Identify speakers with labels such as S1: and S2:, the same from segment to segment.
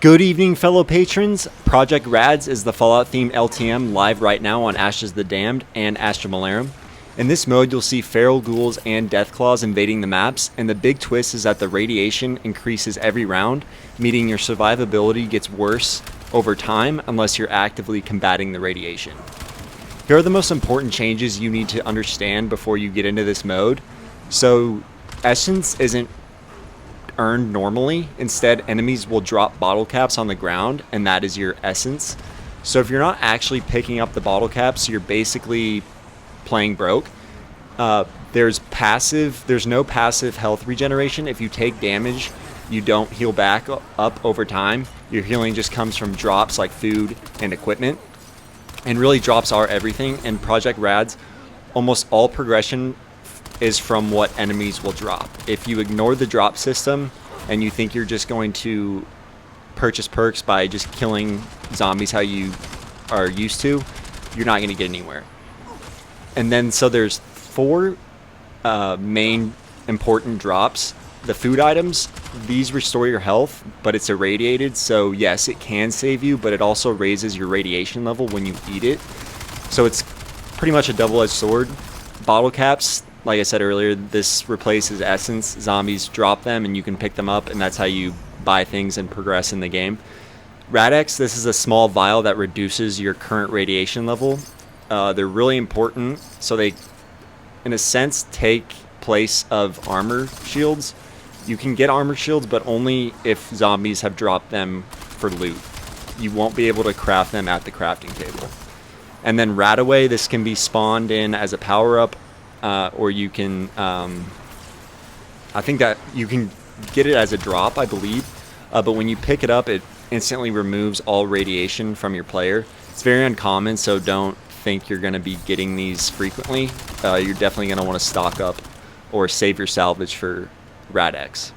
S1: Good evening, fellow patrons. Project RADS is the Fallout-themed LTM live right now on Ashes the Damned and Astra Malorum. In this mode, you'll see feral ghouls and deathclaws invading the maps, and the big twist is that the radiation increases every round, meaning your survivability gets worse over time unless you're actively combating the radiation. Here are the most important changes you need to understand before you get into this mode. So, Essence isn't earned normally. Instead, enemies will drop bottle caps on the ground, and that is your essence. So if you're not actually picking up the bottle caps, you're basically playing broke. There's no passive health regeneration. If you take damage, you don't heal back up over time. Your healing just comes from drops like food and equipment. And really, drops are everything. In Project RADS, almost all progression is from what enemies will drop. If you ignore the drop system and you think you're just going to purchase perks by just killing zombies how you are used to, you're not going to get anywhere. And then so there's four main important drops. The food items, these restore your health, but it's irradiated, so yes, it can save you, but it also raises your radiation level when you eat it. So it's pretty much a double-edged sword. Bottle caps, like I said earlier, this replaces essence. Zombies drop them and you can pick them up, and that's how you buy things and progress in the game. Radx, this is a small vial that reduces your current radiation level. They're really important, so they, in a sense, take place of armor shields. You can get armor shields, but only if zombies have dropped them for loot. You won't be able to craft them at the crafting table. And then Radaway, this can be spawned in as a power-up, or you can, I think that you can get it as a drop, I believe, but when you pick it up, it instantly removes all radiation from your player. It's very uncommon, so don't think you're going to be getting these frequently. You're definitely going to want to stock up or save your salvage for Radx.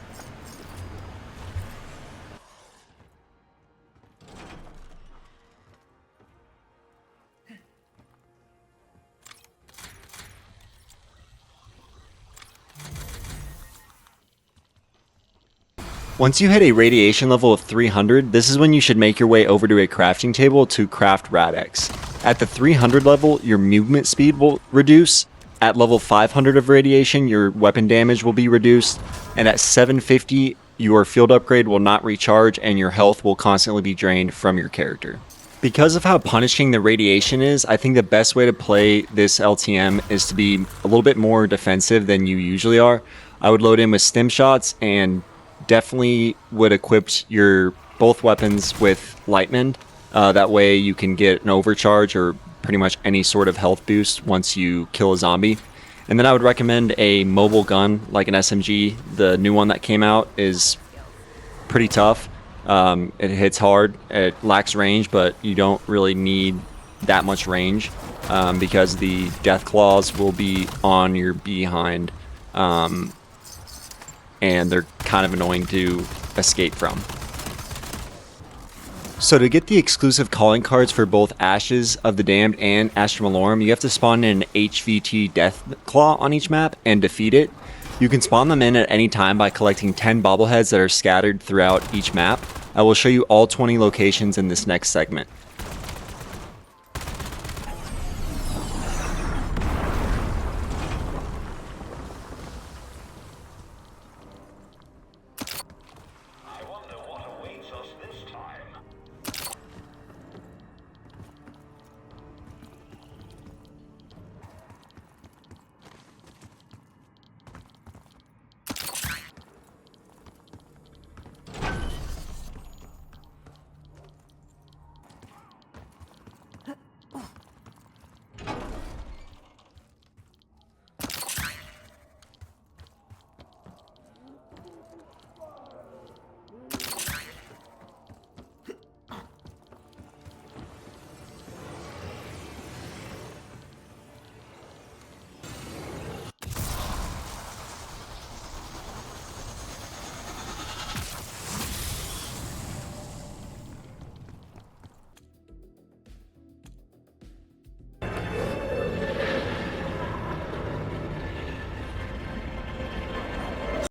S1: Once you hit a radiation level of 300, this is when you should make your way over to a crafting table to craft Radx. At the 300 level, your movement speed will reduce. At level 500 of radiation, your weapon damage will be reduced. And at 750, your field upgrade will not recharge and your health will constantly be drained from your character. Because of how punishing the radiation is, I think the best way to play this LTM is to be a little bit more defensive than you usually are. I would load in with stim shots and definitely would equip your both weapons with Lightmend. That way you can get an overcharge or pretty much any sort of health boost once you kill a zombie. And then I would recommend a mobile gun like an SMG. The new one that came out is pretty tough. It hits hard. It lacks range, but you don't really need that much range because the Deathclaws will be on your behind. And they're kind of annoying to escape from. So to get the exclusive calling cards for both Ashes of the Damned and Astra Malorum, you have to spawn in an HVT Deathclaw on each map and defeat it. You can spawn them in at any time by collecting 10 bobbleheads that are scattered throughout each map. I will show you all 20 locations in this next segment.